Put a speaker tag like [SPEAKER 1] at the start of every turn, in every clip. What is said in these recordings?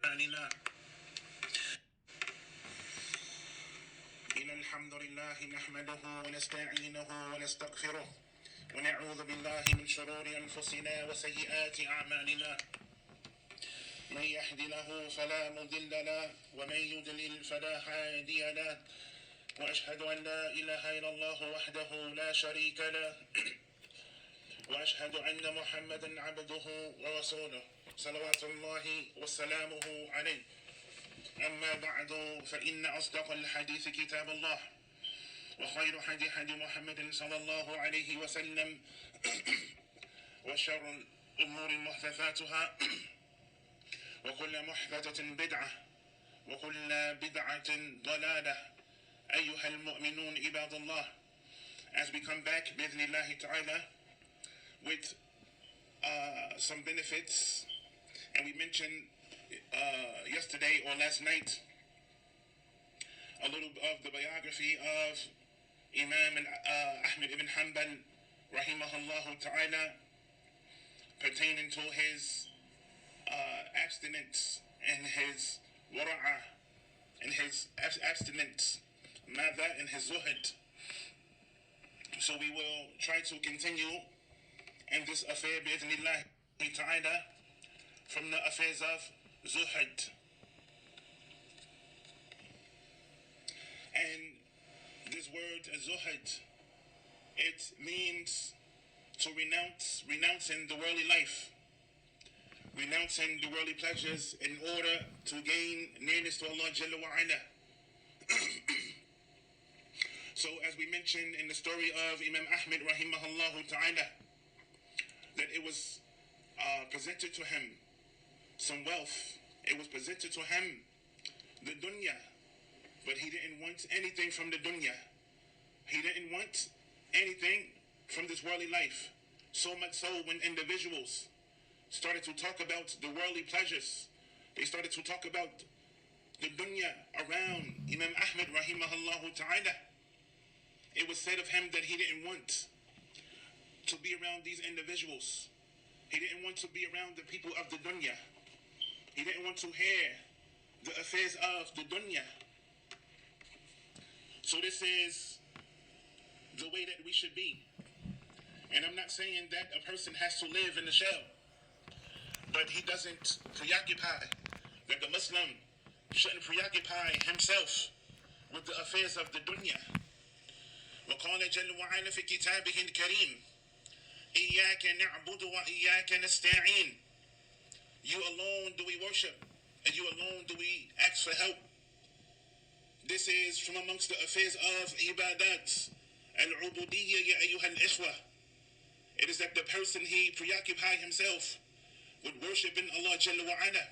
[SPEAKER 1] أعمالنا. إن الحمد لله نحمده ونستعينه ونستغفره ونعوذ بالله من شرور أنفسنا وسيئات أعمالنا. من يهد له فلا مضل له ومن يضلل فلا هادي له، وأشهد أن لا إله إلا الله وحده لا شريك له وأشهد أن محمدا عبده ورسوله صلوات الله وسلامه عليه. أما بعد، فإن أصدق الحديث كتاب الله، وخير حديث محمد صلى الله عليه وسلم، وشر الأمور محدثاتها، وكل محدثة بدعة، وكل بدعة ضلالة. أيها المؤمنون عباد الله, as we come back بإذن الله تعالى with some benefits, and we mentioned yesterday or last night a little of the biography of Imam Ahmed ibn Hanbal rahimahullah ta'ala, pertaining to his abstinence and his wara'a and his abstinence, mada, and his zuhud. So we will try to continue in this affair bi'idhnillah ta'ala from the affairs of zuhud. And this word zuhud, it means to renouncing the worldly life, renouncing the worldly pleasures in order to gain nearness to Allah Jalla wa Ala. So as we mentioned in the story of Imam Ahmed rahimahullah ta'ala, that it was presented to him some wealth, it was presented to him the dunya, but he didn't want anything from the dunya. He didn't want anything from this worldly life. So much so when individuals started to talk about the worldly pleasures, they started to talk about the dunya around Imam Ahmed rahimahullah ta'ala, it was said of him that he didn't want to be around these individuals. He didn't want to be around the people of the dunya. He didn't want to hear the affairs of the dunya. So this is the way that we should be. And I'm not saying that a person has to live in the shell, but he doesn't preoccupy, that the Muslim shouldn't preoccupy himself with the affairs of the dunya. وقال جل وعلا في كتابه الكريم إياك نعبد وإياك نستعين. You alone do we worship, and you alone do we ask for help. This is from amongst the affairs of ibadat al-ubudiyya ya ayyuha al-ikhwa. It is that the person, he preoccupy himself with worshiping Allah Jalla wa Ala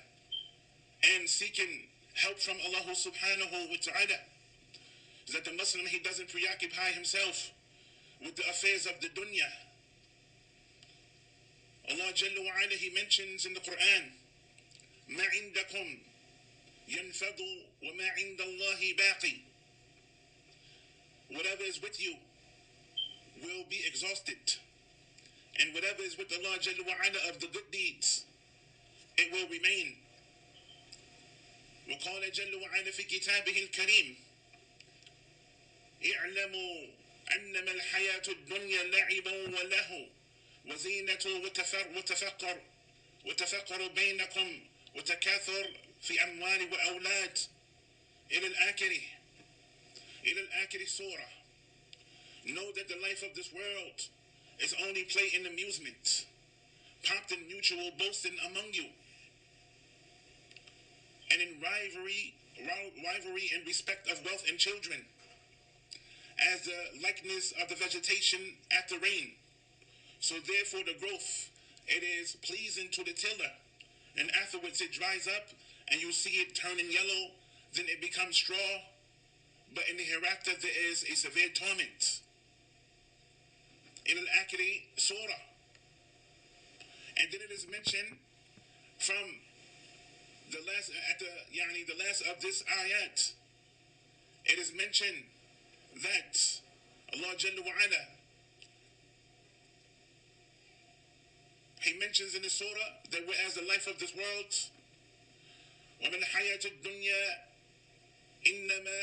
[SPEAKER 1] and seeking help from Allah subhanahu wa ta'ala. Is that the Muslim, he doesn't preoccupy himself with the affairs of the dunya. Allah Jalla wa Ala, he mentions in the Quran, مَا عِنْدَكُمْ يَنْفَضُ وَمَا عِنْدَ اللَّهِ بَاقِي. Whatever is with you will be exhausted, and whatever is with Allah Jalla wa Ala of the good deeds, it will remain. وقال جل وعلا في كتابه الكريم اعلموا أنما الحياة الدنيا لعب وله وزينة وتفقر بينكم وتكاثر في أموال وأولاد إلى الآخر سورة. Know that the life of this world is only play and amusement, pomp and mutual boasting among you, and in rivalry in respect of wealth and children, as the likeness of the vegetation after rain. So therefore the growth, it is pleasing to the tiller, and afterwards it dries up, and you see it turning yellow, then it becomes straw, but in the hereafter there is a severe torment. In al-Akhiri Surah. And then it is mentioned from the last of this ayat, it is mentioned that Allah Jalla wa Ala, He mentions in the surah that whereas the life of this world وَمَا الْحَيَاةُ الدُّنْيَا إِنَّمَا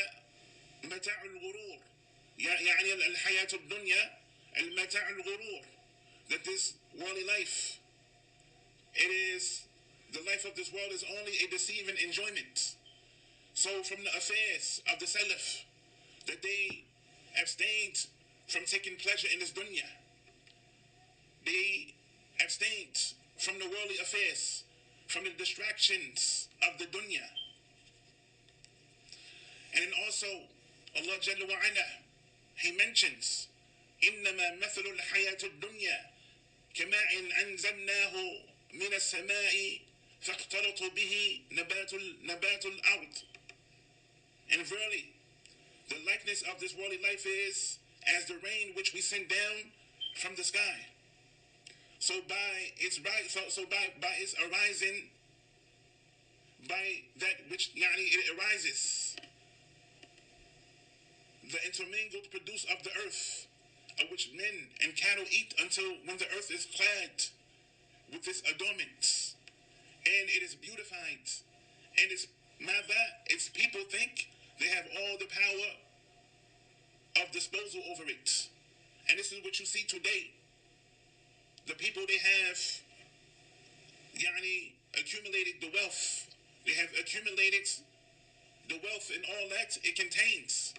[SPEAKER 1] مَتَاعُ الْغُرُورِ. يعني الحياة الدنيا المتاع الغرور, that this worldly life, the life of this world is only a deceiving enjoyment. So from the affairs of the Salaf, that they abstained from taking pleasure in this dunya. They abstained from the worldly affairs, from the distractions of the dunya. And then also, Allah Jalla wa Ala, He mentions, إِنَّمَا مَثَلُ الْحَيَاةُ الدُّنْيَا كَمَاءٍ أَنزَلْنَاهُ مِنَ السَّمَاءِ فَاخْتَلَطَ بِهِ نَبَاتُ الْأَرْضِ. And verily, the likeness of this worldly life is as the rain which we send down from the sky. So by its arising, by that which it arises, the intermingled produce of the earth, of which men and cattle eat until when the earth is clad with this adornment, and it is beautified, and its people think they have all the power of disposal over it. And this is what you see today. The people, they have accumulated the wealth. They have accumulated the wealth and all that it contains.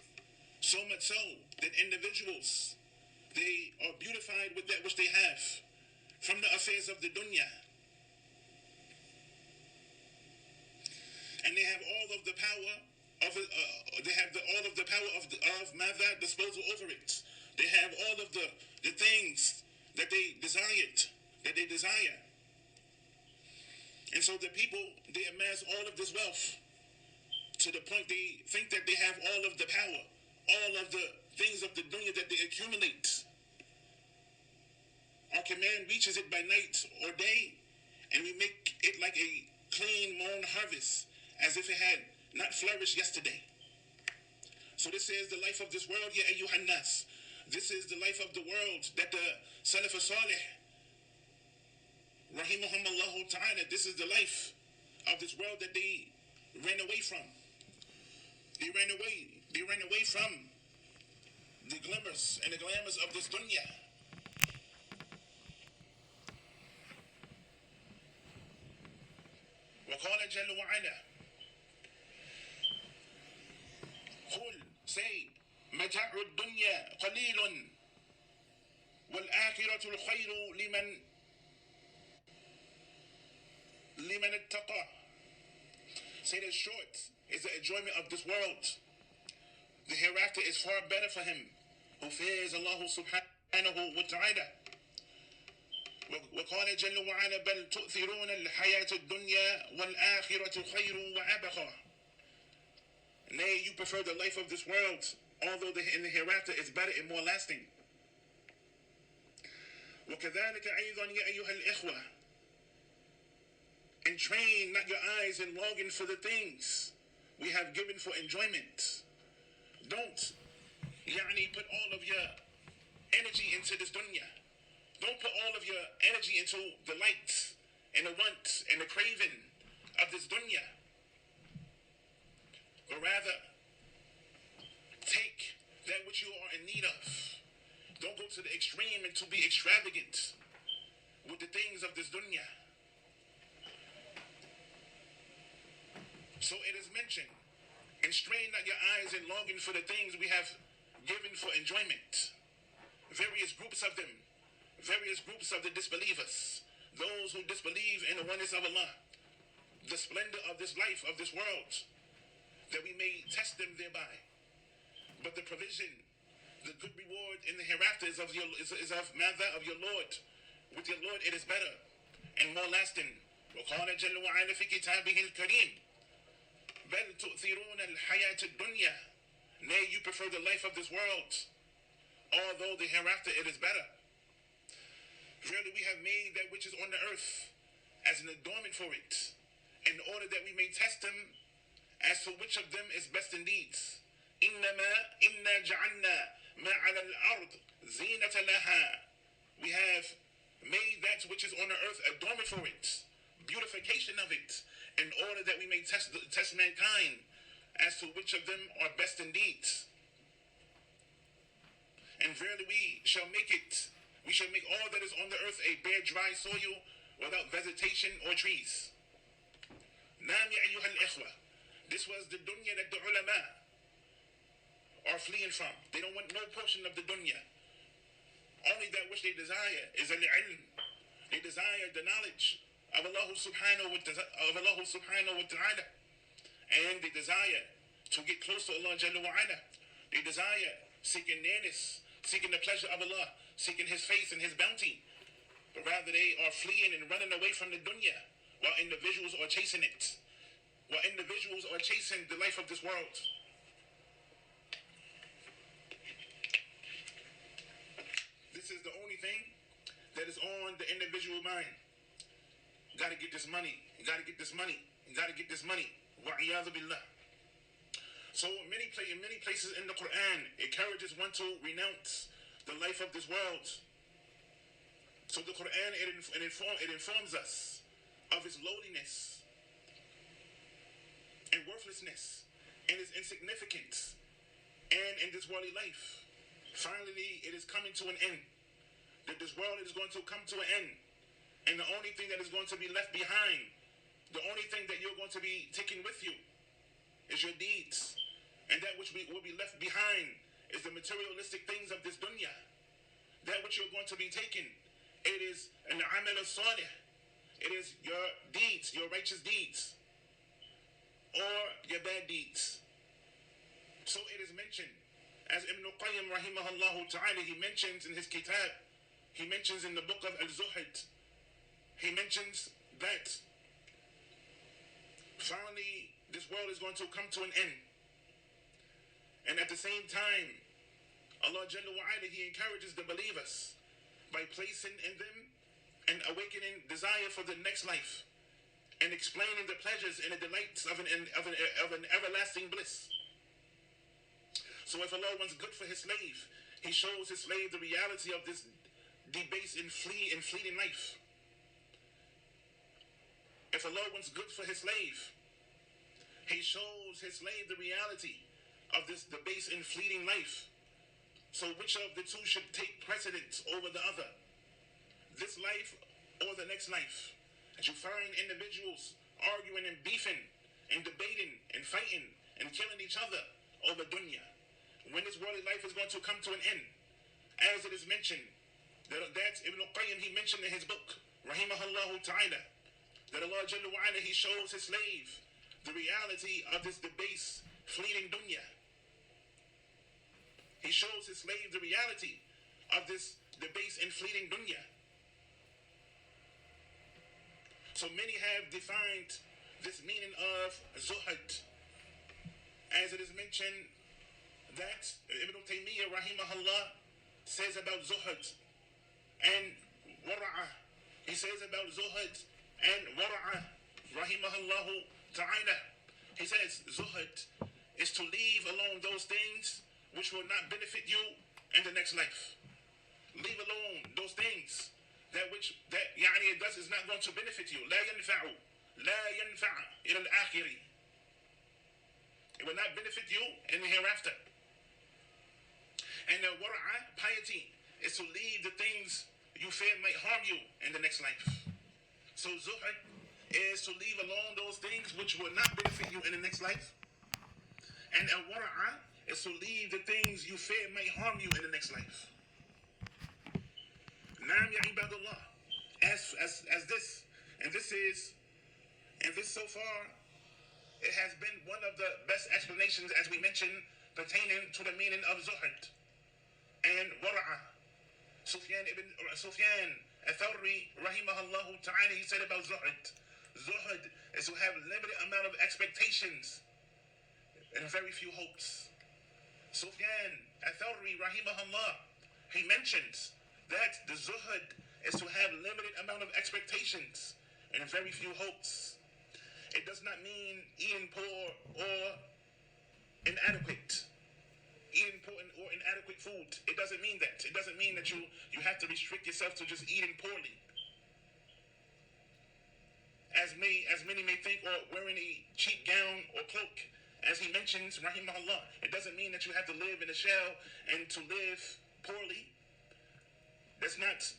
[SPEAKER 1] So much so that individuals, they are beautified with that which they have from the affairs of the dunya. And they have all of the power of disposal over it. They have all of the things that they desire. And so the people, they amass all of this wealth to the point they think that they have all of the power, all of the things of the dunya that they accumulate. Our command reaches it by night or day, and we make it like a clean mown harvest, as if it had not flourished yesterday. So this is the life of this world, ya ayyuhan nas. This is the life of the world that the Salaf Salih, Rahimahum Allah Ta'ala, this is the life of this world that they ran away from. They ran away from the glimmers and the glamours of this dunya. وقال جل وعلا, قل, say, متاع الدنيا قليل والآخرة الخير لمن اتقى. Say that short is the enjoyment of this world. The hereafter is far better for him who fears Allah subhanahu wa ta'ala. وقال جل وعلا بل تؤثرون الحياة الدنيا والآخرة خير وأبقى. Nay, you prefer the life of this world, although in the hereafter is better and more lasting. وكذلك أيضا يا أيها الإخوة, and train not your eyes in longing for the things we have given for enjoyment. Don't put all of your energy into this dunya. Don't put all of your energy into the light and the want and the craving of this dunya. But rather, take that which you are in need of. Don't go to the extreme and to be extravagant with the things of this dunya. So it is mentioned, and strain not your eyes in longing for the things we have given for enjoyment. Various groups of them, various groups of the disbelievers, those who disbelieve in the oneness of Allah, the splendor of this life, of this world, that we may test them thereby. But the provision, the good reward in the hereafter is of your Lord. With your Lord it is better and more lasting. وقال جل وعلا في كتابه الكريم بل تؤثرون الحياة الدنيا. Nay, you prefer the life of this world, although the hereafter it is better. Really, we have made that which is on the earth as an adornment for it, in order that we may test them as to which of them is best indeed. إِنَّا جَعَلْنَا مَا عَلَى الْأَرْضِ زِينَةً لَهَا. We have made that which is on the earth adornment for it, beautification of it, in order that we may test mankind as to which of them are best in deeds. And verily we shall make all that is on the earth a bare dry soil without vegetation or trees. Naam ya ayyuha al-ikhwa. This was the dunya that the ulama are fleeing from. They don't want no portion of the dunya. Only that which they desire is al-ilm. They desire the knowledge of Allah subhanahu wa ta'ala. And they desire to get close to Allah Jalla wa ala. They desire seeking nearness, seeking the pleasure of Allah, seeking His face and His bounty. But rather they are fleeing and running away from the dunya, while individuals are chasing it. While individuals are chasing the life of this world. This is the only thing that is on the individual mind. You gotta get this money. You gotta get this money. You gotta get this money. Wa'iyadhu billah. So in many places in the Quran, it encourages one to renounce the life of this world. So the Quran, it informs us of its lowliness and worthlessness and its insignificance and in this worldly life. Finally, it is coming to an end. That this world is going to come to an end. And the only thing that is going to be left behind, the only thing that you're going to be taking with you is your deeds. And that which will be left behind is the materialistic things of this dunya. That which you're going to be taking, it is an amal as-salih. It is your deeds, your righteous deeds, or your bad deeds. So it is mentioned, as Ibn Qayyim rahimahullah ta'ala, he mentions in his kitab, he mentions in the book of Zuhud, he mentions that finally this world is going to come to an end. And at the same time, Allah Jalla wa ala, He encourages the believers by placing in them an awakening desire for the next life and explaining the pleasures and the delights of an everlasting bliss. So if Allah wants good for His slave, He shows His slave the reality of this debased and fleeting life. If Allah wants good for His slave, He shows His slave the reality of this debased and fleeting life. So which of the two should take precedence over the other? This life or the next life? And you find individuals arguing and beefing and debating and fighting and killing each other over dunya. When this worldly life is going to come to an end, as it is mentioned, that's Ibn Qayyim, he mentioned in his book, Rahimahullah ta'ala, that Allah Jalla wa ala, He shows His slave the reality of this debased, fleeting dunya. He shows His slave the reality of this debased and fleeting dunya. So many have defined this meaning of Zuhud, as it is mentioned that Ibn Taymiyyah rahimahullah says about Zuhud and Wara'ah. He says about Zuhud and Wara'ah rahimahullah ta'ala. He says Zuhud is to leave alone those things which will not benefit you in the next life. Leave alone those things that it does is not going to benefit you. لا ينفع إلى الآخر. It will not benefit you in the hereafter. And the wara'ah, piety, is to leave the things you fear might harm you in the next life. So zuhud is to leave alone those things which will not benefit you in the next life. And al-wara'ah is to leave the things you fear might harm you in the next life. Naam ya ibadullah. As this, and this so far, it has been one of the best explanations, as we mentioned, pertaining to the meaning of zuhud and wara'ah. Sufyan al-Thawri, rahimahullah ta'ala, he said about zuhud. Zuhud is to have a limited amount of expectations and very few hopes. Sufyan al-Thawri, rahimahullah, he mentions that the zuhud is to have limited amount of expectations and very few hopes. It does not mean eating poor or inadequate. Eating poor or inadequate food. It doesn't mean that. It doesn't mean that you have to restrict yourself to just eating poorly. as many may think, or wearing a cheap gown or cloak, as he mentions, rahimahullah. It doesn't mean that you have to live in a shell and to live poorly. That's not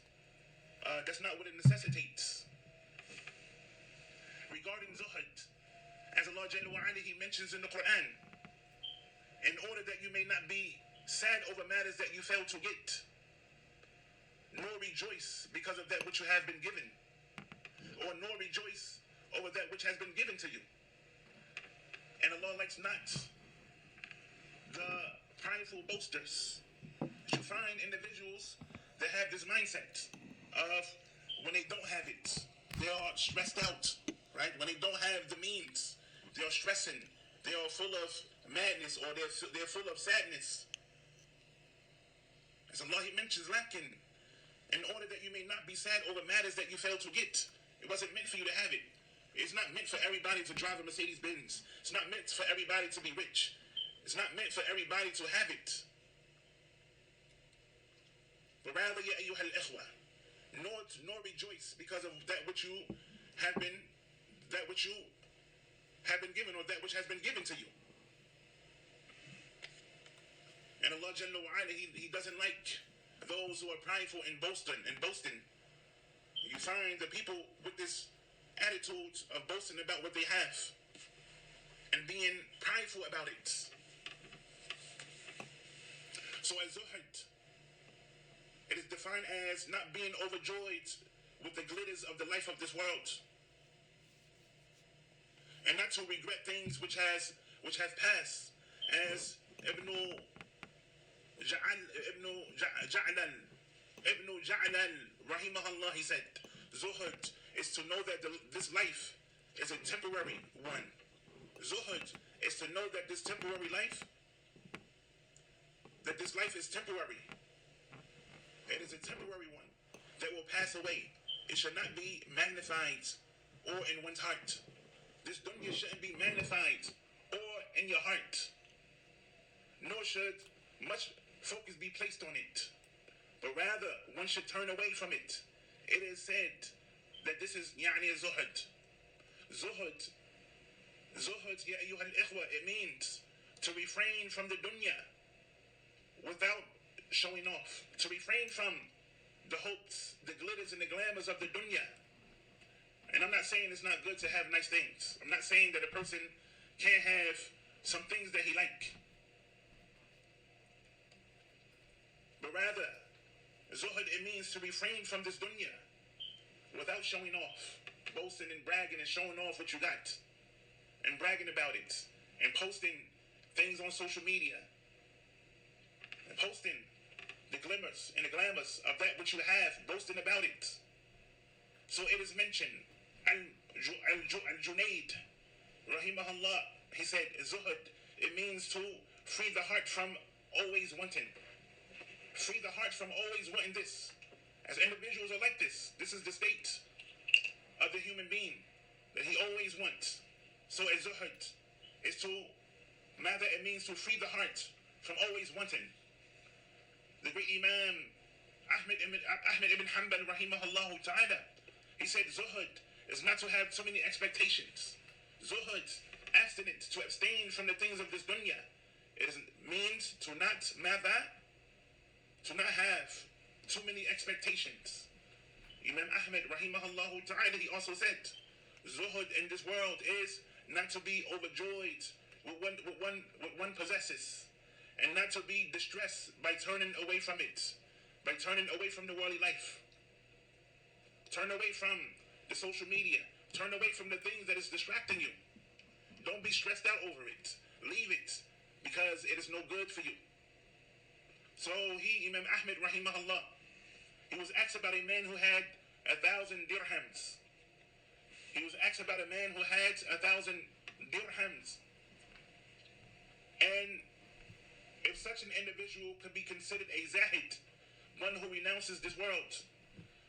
[SPEAKER 1] what it necessitates. Regarding zuhud, as Allah Jalla wa Ala, He mentions in the Quran, in order that you may not be sad over matters that you fail to get, nor rejoice because of that which you have been given, or nor rejoice over that which has been given to you. And Allah likes not the prideful boasters. You find individuals that have this mindset of when they don't have it, they are stressed out, right? When they don't have the means, they are stressing, they are full of madness, or they're full of sadness. As Allah He mentions, lakin, in order that you may not be sad over matters that you fail to get. It wasn't meant for you to have it. It's not meant for everybody to drive a Mercedes Benz. It's not meant for everybody to be rich. It's not meant for everybody to have it. But rather, ya ayyuha al-ikhwa, nor rejoice because of that which you have been given, or that which has been given to you. And Allah Jalla wa Ala, He doesn't like those who are prideful and boasting. You find the people with this attitude of boasting about what they have and being prideful about it. So as zuhud, it is defined as not being overjoyed with the glitters of the life of this world, and not to regret things which have passed, as Ibn Ja'lan, rahimahullah, he said, zuhud is to know that this life is a temporary one. Zuhud is to know that this temporary life, that this life is temporary. It is a temporary one that will pass away. It should not be magnified or in one's heart. This dunya shouldn't be magnified or in your heart. Nor should much focus be placed on it, but rather one should turn away from it. It is said that this is يعني zuhud. Zuhud, ya ayyuha al-ikhwa, it means to refrain from the dunya without showing off, to refrain from the hopes, the glitters and the glamours of the dunya. And I'm not saying it's not good to have nice things. I'm not saying that a person can't have some things that he like. But rather, zuhud, it means to refrain from this dunya without showing off, boasting and bragging and showing off what you got, and bragging about it, and posting things on social media, and posting the glimmers and the glamours of that which you have, boasting about it. So it is mentioned, Al-Junaid, rahimahullah, he said, zuhud, it means to free the heart from always wanting. Free the heart from always wanting this. As individuals are like this. This is the state of the human being, that he always wants. So as zuhud is to, rather it means to free the heart from always wanting. The great Imam Ahmed ibn Hanbal, rahimahullah ta'ala, he said zuhud is not to have too many expectations. Zuhud, abstinence, to abstain from the things of this dunya. It means to not have too many expectations. Imam Ahmed, rahimahullah ta'ala, he also said, zuhud in this world is not to be overjoyed with what one possesses, and not to be distressed by turning away from it, by turning away from the worldly life. Turn away from the social media. Turn away from the things that is distracting you. Don't be stressed out over it. Leave it, because it is no good for you. So Imam Ahmed, rahimahullah, he was asked about a man who had 1,000 dirhams. He was asked about a man who had 1,000 dirhams. And if such an individual could be considered a zahid, one who renounces this world.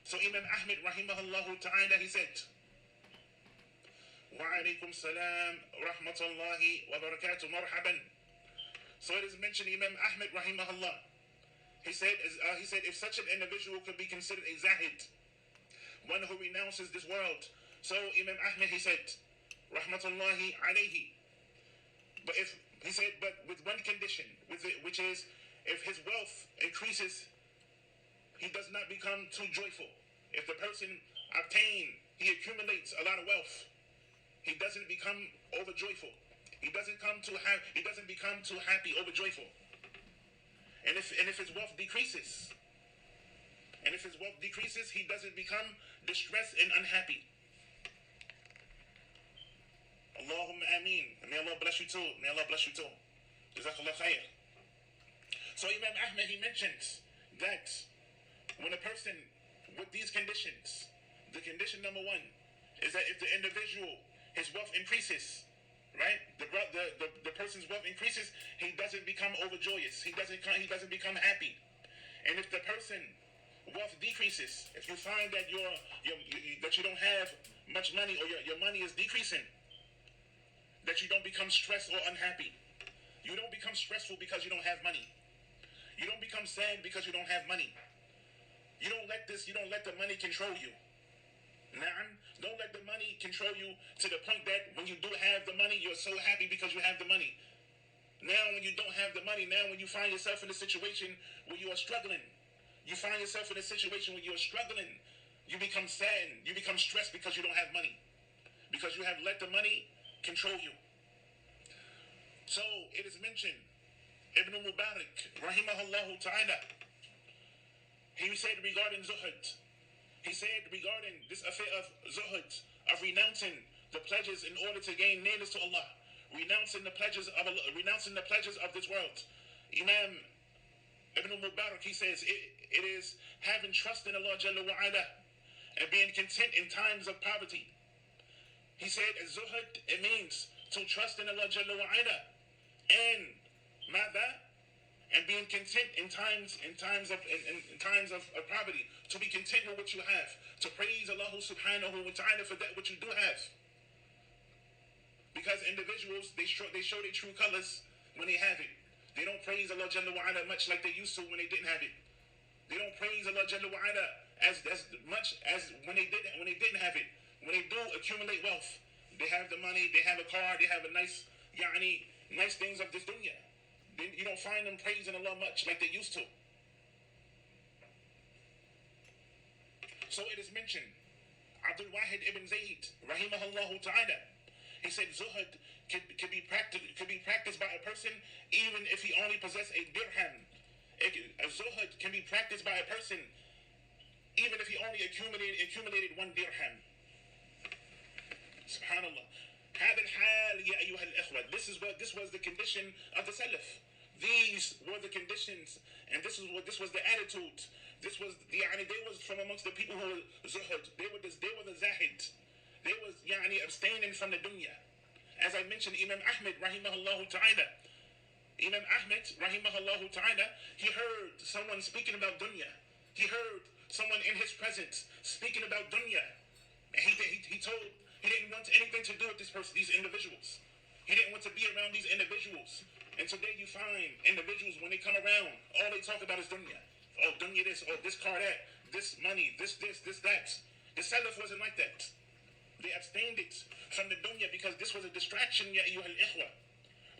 [SPEAKER 1] So Imam Ahmed, rahimahullah ta'ala, he said, wa alaykum salam, rahmatullahi wa barakatuh, marhaban. So it is mentioned, Imam Ahmed, rahimahullah, he said, if such an individual could be considered a zahid, one who renounces this world, So Imam Ahmed, he said, Rahmatullahi alayhi. But with one condition, which is if his wealth increases, he does not become too joyful. If the person he accumulates a lot of wealth, he doesn't become overjoyful. He doesn't become too happy, overjoyful. And if his wealth decreases, he doesn't become distressed and unhappy. Allahumma ameen. May Allah bless you too. Jazakallah khair. So Imam Ahmed, he mentions that when a person with these conditions, the condition number one is that if the individual, his wealth increases, right? The person's wealth increases, he doesn't become overjoyous. He doesn't become happy. And if the person wealth decreases, if you find that that you don't have much money, or your money is decreasing, that you don't become stressed or unhappy. You don't become stressful because you don't have money. You don't become sad because you don't have money. You don't let the money control you. Na'am, don't let the money control you to the point that when you do have the money, you're so happy because you have the money. Now when you don't have the money, now when you find yourself in a situation where you are struggling, you become sad, you become stressed because you don't have money. Because you have let the money control you. So it is mentioned, Ibn Mubarak, rahimahullah ta'ala, he said regarding Zuhud, he said regarding this affair of Zuhud, of renouncing the pledges in order to gain nearness to Allah, renouncing the pledges of this world. Imam Ibn Mubarak, he says, it is having trust in Allah Jalla wa Ala and being content in times of poverty. He said, Zuhud, it means to trust in Allah Jalla wa Ala and being content in times of poverty, to be content with what you have, to praise Allah subhanahu wa ta'ala for that which you do have. Because individuals, they show their true colors when they have it. They don't praise Allah Jalla wa Ala much like they used to when they didn't have it. They don't praise Allah Jalla wa Ala as much as when they didn't have it. When they do accumulate wealth, they have the money, they have a car, they have a nice things of this dunya. You don't find them praising Allah much like they used to. So it is mentioned, Abdul Wahid ibn Zayd, rahimahullah ta'ala, he said Zuhud could be practiced by a person even if he only possessed a dirham. Zuhud can be practiced by a person even if he only accumulated one dirham. Subhanallah. هذا الحال يا أيها الإخوة. This was the condition of the Salaf. These were the conditions, and this was the attitude. They was from amongst the people who were Zuhud. They were the Zahid. They was abstaining from the dunya. As I mentioned, Imam Ahmed rahimahullah ta'ala. Imam Ahmed rahimahullah ta'ala, he heard someone speaking about dunya. He heard someone in his presence speaking about dunya. And he told he didn't want anything to do with these individuals. He didn't want to be around these individuals. And today you find individuals, when they come around, all they talk about is dunya. Oh, dunya this, oh, this car that, this money, this that. The Salaf wasn't like that. They abstained it from the dunya because this was a distraction, ya ayyuhal ikhwa.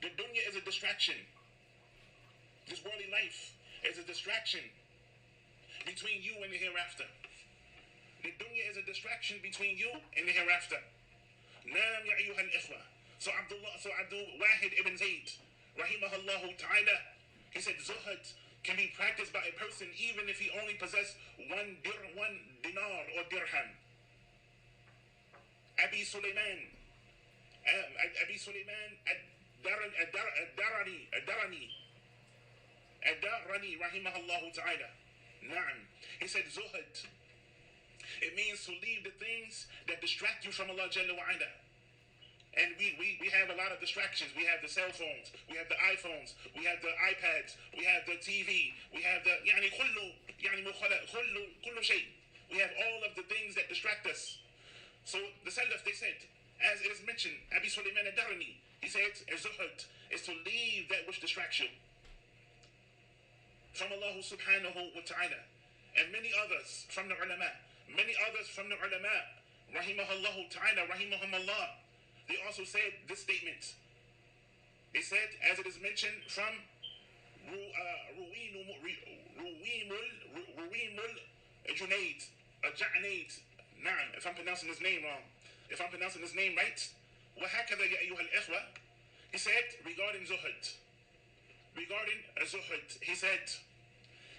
[SPEAKER 1] The dunya is a distraction. This worldly life is a distraction between you and the hereafter. The dunya is a distraction between you and the hereafter. Naam ya ayyuhal ikhwa. So Abdul Wahid ibn Zayd, rahimahullah ta'ala, he said Zuhud can be practiced by a person even if he only possessed one dinar or dirham. Abi Sulaiman Ad-Darani rahimahullah ta'ala. Naam. He said Zuhud, it means to leave the things that distract you from Allah Jalla wa Ala. And we have a lot of distractions. We have the cell phones, we have the iPhones, we have the iPads, we have the TV, we have the kullu shay. We have all of the things that distract us. So the Salaf, they said, as it is mentioned, Abi Sulaiman Ad-Darani, he said, Zuhud is to leave that which distracts you from Allah subhanahu wa ta'ala. And many others from the ulama, rahimahullah ta'ala, rahimahumullah, they also said this statement. They said, as it is mentioned from Ruwimul Junaid, Ja'naid, Naam, if I'm pronouncing his name wrong, if I'm pronouncing his name right, وَهَكَذَا يَا أَيُّهَا الْإِخْوَةِ, he said regarding Zuhud, he said,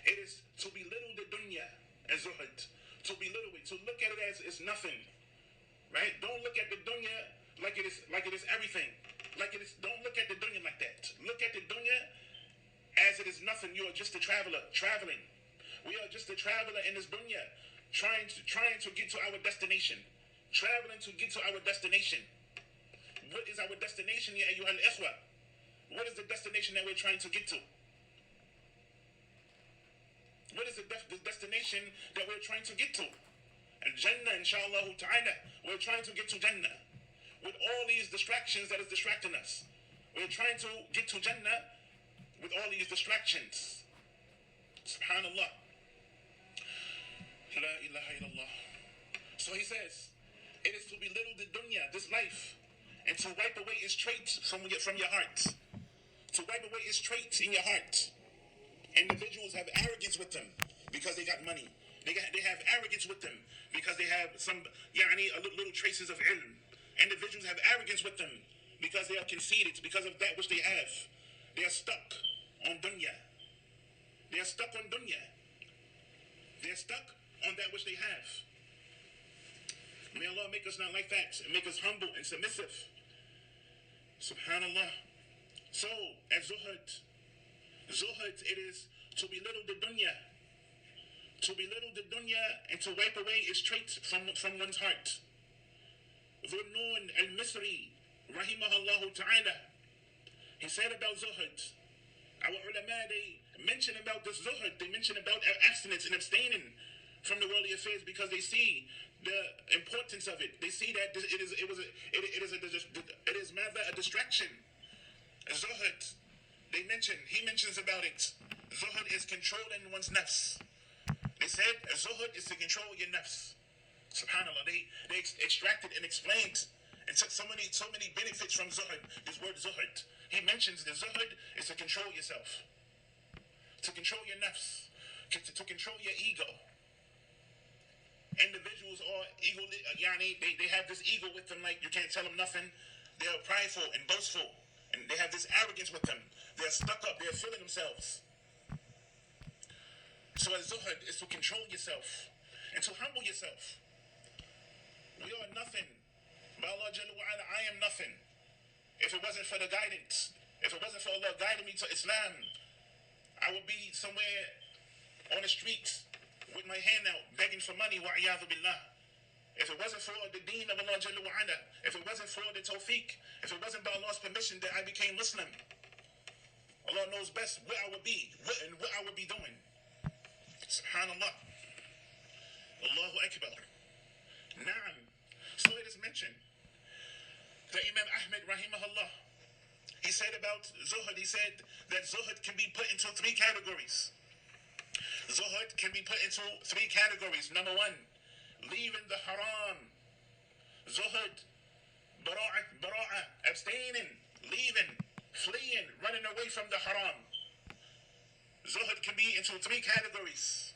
[SPEAKER 1] it is to belittle the dunya as Zuhud, to belittle it, to look at it as it's nothing, right? Don't look at the dunya like it is everything. Don't look at the dunya like that. Look at the dunya as it is nothing. You are just a traveler, traveling. We are just a traveler in this dunya, trying to get to our destination, traveling to get to our destination. What is our destination, ya ayyuhal ikhwa? What is the destination that we're trying to get to? What is the destination that we're trying to get to? And Jannah, inshallah ta'ala, we're trying to get to Jannah. With all these distractions that is distracting us, we're trying to get to Jannah with all these distractions. Subhanallah. La ilaha illallah. So he says, it is to belittle the dunya, this life, and to wipe away its traits from your heart. To wipe away its traits in your heart. Individuals have arrogance with them because they got money. They have arrogance with them because they have some little traces of ilm. Individuals have arrogance with them because they are conceited, because of that which they have. They are stuck on dunya. They are stuck on dunya. They are stuck on that which they have. May Allah make us not like that and make us humble and submissive. Subhanallah. So, as Zuhud, it is to belittle the dunya. To belittle the dunya and to wipe away its traits from one's heart. Dhunnun al-Misri, rahimahullah ta'ala, he said about Zuhud, our ulama, they mention about this Zuhud, they mention about abstinence and abstaining from the worldly affairs because they see the importance of it. They see that it is rather a distraction. Zuhud, he mentions about it. Zuhud is controlling one's nafs. They said Zuhud is to control your nafs. Subhanallah, they extracted and explained and took so many benefits from Zuhud, this word Zuhud. He mentions that Zuhud is to control yourself, to control your nafs, to control your ego. Individuals are ego, they have this ego with them, like you can't tell them nothing. They are prideful and boastful, and they have this arrogance with them. They are stuck up, they are feeling themselves. So as Zuhud is to control yourself and to humble yourself. We are nothing. By Allah Jalla wa Ala, I am nothing. If it wasn't for the guidance, if it wasn't for Allah guiding me to Islam, I would be somewhere on the streets with my hand out, begging for money, wa'iyadhu billah. If it wasn't for the deen of Allah Jalla wa Ala, if it wasn't for the tawfiq, if it wasn't by Allah's permission that I became Muslim, Allah knows best where I would be, what I would be doing. Subhanallah. Allahu Akbar. Naam. So it is mentioned that Imam Ahmed rahimahullah, he said about Zuhud, he said that Zuhud can be put into three categories. Zuhud can be put into three categories. Number one, leaving the haram. Zuhud, bara'a, abstaining, leaving, fleeing, running away from the haram. Zuhud can be into three categories.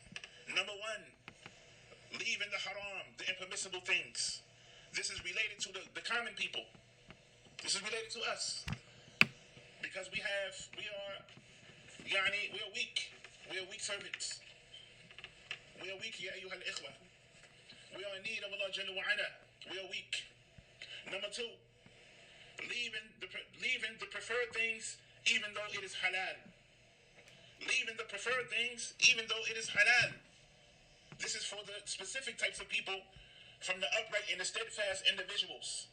[SPEAKER 1] Number one, leaving the haram, the impermissible things. This is related to the common people. This is related to us. Because we are weak. We are weak servants. We are weak, ya ayyuhal ikhwa. We are in need of Allah Jalla wa Ala. We are weak. Number two, leaving the preferred things even though it is halal. Leaving the preferred things even though it is halal. This is for the specific types of people, from the upright and the steadfast individuals.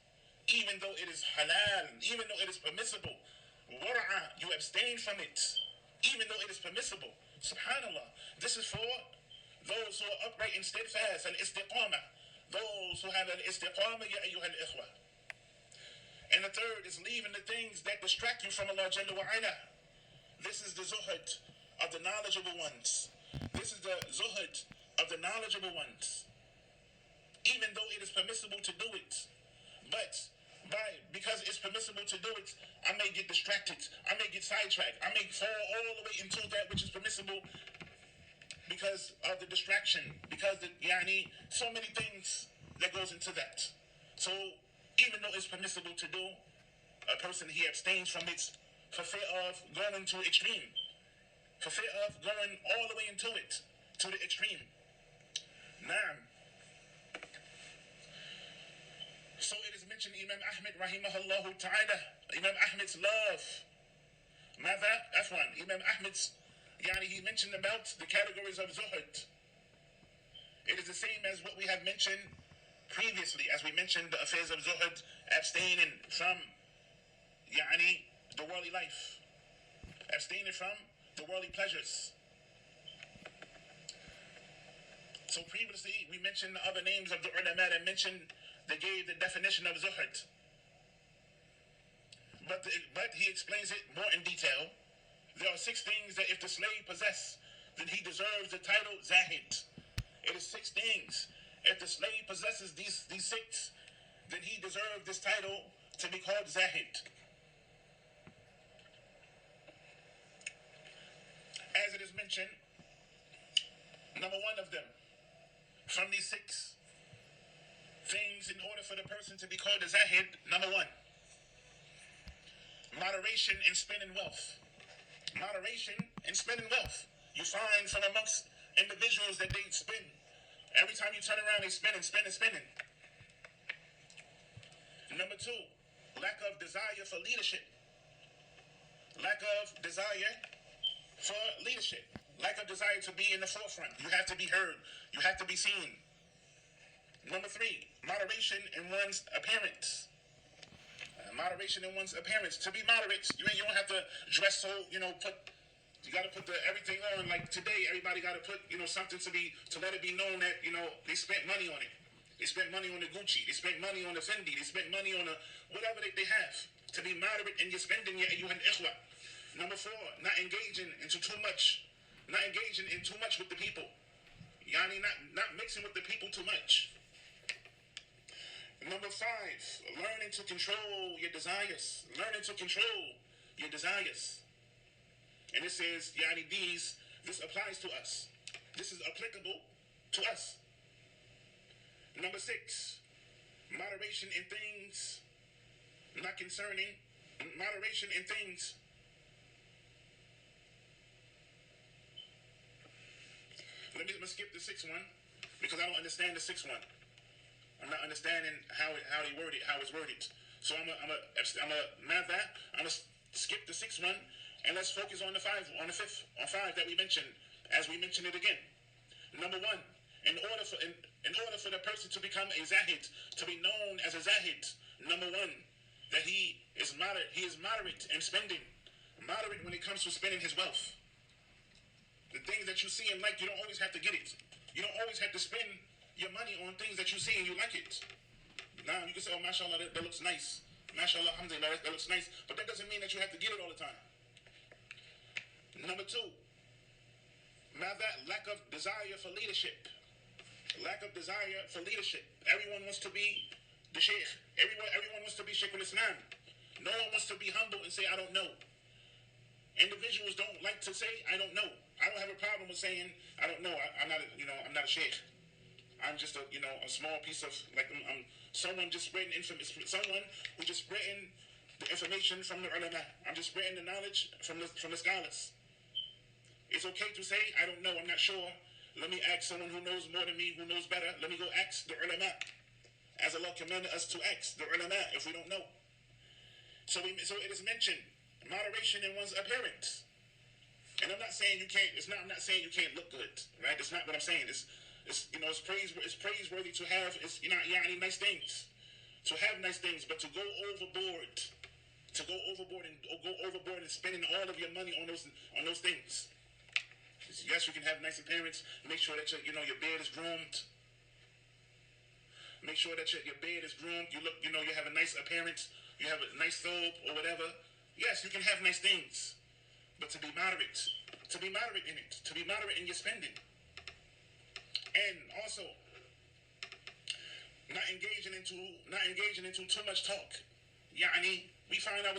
[SPEAKER 1] Even though it is halal, even though it is permissible, wara'a, you abstain from it, even though it is permissible. Subhanallah. This is for those who are upright and steadfast, al-istiqamah. Those who have al-istiqamah, ya ayyuhal ikhwa. And the third is leaving the things that distract you from Allah Jalla wa Ala. This is the zuhud of the knowledgeable ones. This is the zuhud of the knowledgeable ones. even though it is permissible to do it. But because it's permissible to do it, I may get distracted. I may get sidetracked. I may fall all the way into that which is permissible because of the distraction, because so many things that goes into that. So even though it's permissible to do, a person, he abstains from it for fear of going to extreme, for fear of going all the way into it, to the extreme. Now, so it is mentioned Imam Ahmed rahimahullah ta'ala, Imam Ahmed's love. Mother, Afwan, Imam Ahmed's, he mentioned about the categories of Zuhud. It is the same as what we have mentioned previously, as we mentioned the affairs of Zuhud, abstaining from the worldly life, abstaining from the worldly pleasures. So previously we mentioned the other names of the ulama that gave the definition of Zuhud. But he explains it more in detail. There are 6 things that if the slave possess, then he deserves the title Zahid. It is 6 things. If the slave possesses these 6, then he deserves this title to be called Zahid. As it is mentioned, number 1 of them, from these 6 things, in order for the person to be called a Zahid, number 1, moderation in spending wealth. Moderation in spending wealth. You find from amongst individuals that they spend. Every time you turn around, they spending. Number 2, lack of desire for leadership. Lack of desire for leadership. Lack of desire to be in the forefront. You have to be heard. You have to be seen. Number 3, moderation in one's appearance. Moderation in one's appearance. To be moderate, you don't have to dress so, you got to put everything on. Like today, everybody got to put, something to let it be known that, they spent money on it. They spent money on the Gucci. They spent money on the Fendi. They spent money on whatever they have. To be moderate in your spending, you and ikhwa. Number 4, not engaging into too much. Not engaging in too much with the people. Not mixing with the people too much. Number 5, learning to control your desires. Learning to control your desires. And it says, this applies to us. This is applicable to us. Number 6, moderation in things not concerning. Moderation in things. Let me skip the 6th one because I don't understand the 6th one. I'm not understanding how it's worded. So I'm gonna skip the 6th one and let's focus on the 5 that we mentioned, as we mentioned it again. Number 1, in order for the person to become a Zahid, to be known as a Zahid, number 1, that he is moderate in spending, moderate when it comes to spending his wealth. The things that you see and like, you don't always have to get it. You don't always have to spend your money on things that you see and you like it. Now, you can say, oh, mashallah, that looks nice. Mashallah, alhamdulillah, that looks nice. But that doesn't mean that you have to get it all the time. Number 2, lack of desire for leadership. Lack of desire for leadership. Everyone wants to be the sheikh. Everyone wants to be Sheikh al-Islam. No one wants to be humble and say, I don't know. Individuals don't like to say, I don't know. I don't have a problem with saying, I don't know. I'm not a sheikh. I'm just a small piece of, I'm someone just spreading information, someone who just spreading the information from the ulama. I'm just spreading the knowledge from the scholars. It's okay to say, I don't know, I'm not sure. Let me ask someone who knows more than me, who knows better. Let me go ask the ulama. As Allah commanded us to ask the ulama if we don't know. So it is mentioned, moderation in one's appearance. And I'm not saying you can't, I'm not saying you can't look good, right? That's not what I'm saying. It's praiseworthy to have, nice things. To have nice things, but to go overboard and spending all of your money on those things. Yes, you can have nice appearance. Make sure that your bed is groomed. Make sure that your bed is groomed. You look, you have a nice appearance. You have a nice soap or whatever. Yes, you can have nice things, but to be moderate in it, to be moderate in your spending. And also, not engaging into too much talk. Yani, we find the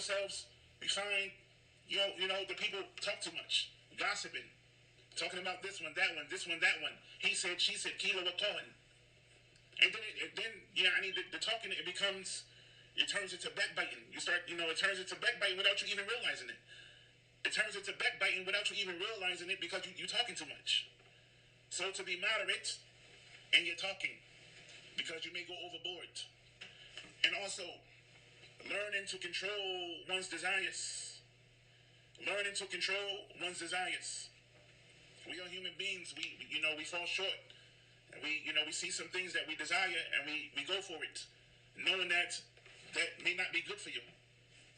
[SPEAKER 1] people talk too much, gossiping, talking about this one, that one. He said, she said, kilo wa qawan. And then the talking, it turns into backbiting. It turns into backbiting without you even realizing it. It turns into backbiting without you even realizing it because you're talking too much. So to be moderate and you're talking because you may go overboard. And also, learning to control one's desires. Learning to control one's desires. We are human beings. We fall short. We see some things that we desire and we go for it, knowing that may not be good for you.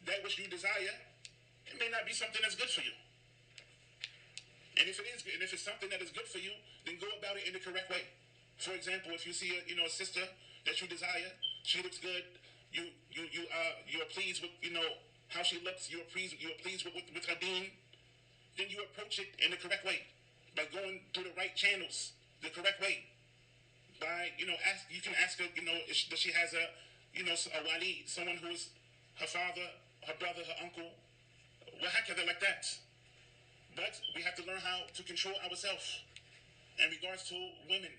[SPEAKER 1] That which you desire, it may not be something that's good for you. And if it is, and if it's something that is good for you, then go about it in the correct way. For example, if you see a sister that you desire, she looks good, you're pleased with how she looks, you're pleased with her being, then you approach it in the correct way by going through the right channels, the correct way. By you can ask her, does she has a wali, someone who is her father, her brother, her uncle, like that. But we have to learn how to control ourselves in regards to women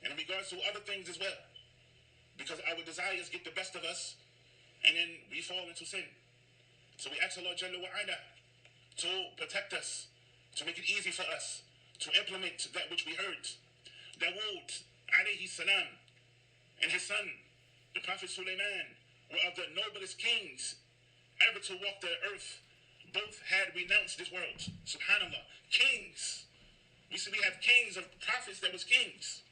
[SPEAKER 1] and in regards to other things as well, because our desires get the best of us, and then we fall into sin. So we ask Allah Jalla wa Ala to protect us, to make it easy for us to implement that which we heard. Dawood alayhi salam and his son, the Prophet Sulaiman, were of the noblest kings ever to walk the earth. Both had renounced this world. Subhanallah. Kings. We have kings of prophets that was kings,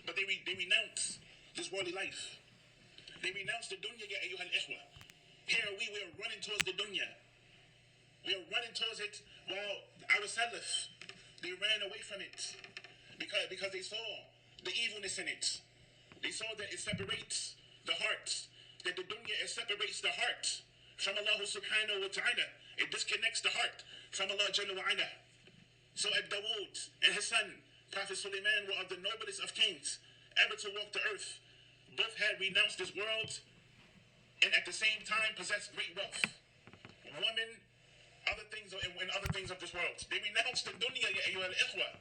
[SPEAKER 1] but they renounced this worldly life. They renounced the dunya, ya ayyuhal ikhwa. Here we are running towards the dunya. We are running towards it while our salaf, they ran away from it because they saw the evilness in it. They saw that it separates the heart, that the dunya, it separates the heart from Allah subhanahu wa ta'ala. It disconnects the heart from Allah Jalla wa Ala. So Dawood and his son, Prophet Sulaiman, were of the noblest of kings ever to walk the earth. Both had renounced this world and at the same time possessed great wealth. Women, other things of this world. They renounced the dunya, ya ayyuhal ikhwa.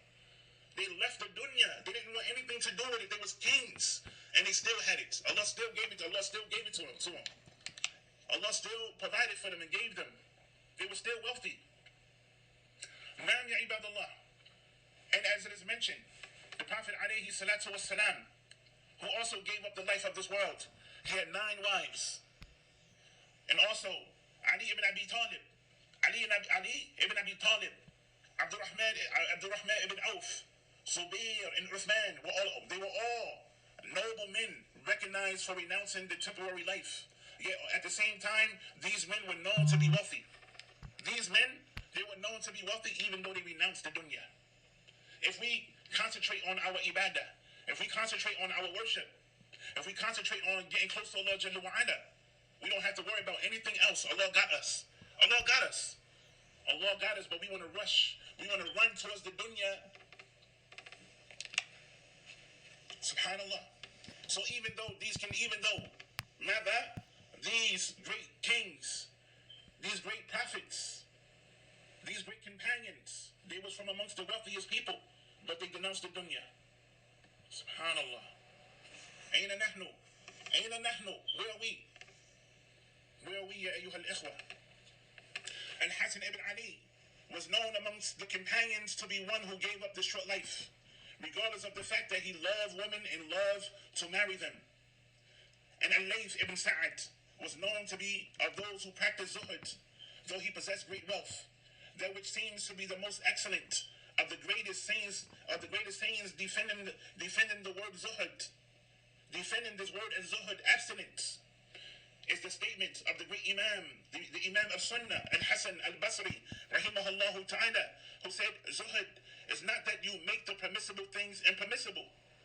[SPEAKER 1] They left the dunya. They didn't want anything to do with it. They was kings, and they still had it. Allah still gave it to them. Allah still provided for them and gave them. They were still wealthy. Naam ya ibadallah. And as it is mentioned, the Prophet alayhi salatu wassalam, who also gave up the life of this world, he had 9 wives. And also, Ali ibn Abi Talib, Abdurrahman ibn Auf, Zubair and Uthman, they were all noble men recognized for renouncing the temporary life. Yet at the same time, these men were known to be wealthy. These men, they were known to be wealthy even though they renounced the dunya. If we concentrate on our ibadah, if we concentrate on our worship, if we concentrate on getting close to Allah Jalla wa Ala, we don't have to worry about anything else. Allah got us. Allah got us. Allah got us, but we want to rush. We want to run towards the dunya. Subhanallah. So even though these great kings, these great prophets, these great companions, they was from amongst the wealthiest people, but they denounced the dunya. Subhanallah. Aina nahnu? Where are we? Where are we, ya ayyuhal ikhwa? Al-Hasan ibn Ali was known amongst the companions to be one who gave up this short life, regardless of the fact that he loved women and loved to marry them. And Al-Layth ibn Sa'ad was known to be of those who practiced Zuhud, though he possessed great wealth. That which seems to be the most excellent of the greatest sayings, defending the word Zuhud, defending this word as Zuhud, abstinence, is the statement of the great Imam, the Imam of Sunnah, Al-Hasan al-Basri, rahimahullah ta'ala, who said, Zuhud is not that you make the permissible things impermissible,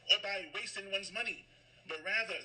[SPEAKER 1] or by wasting one's money, but rather,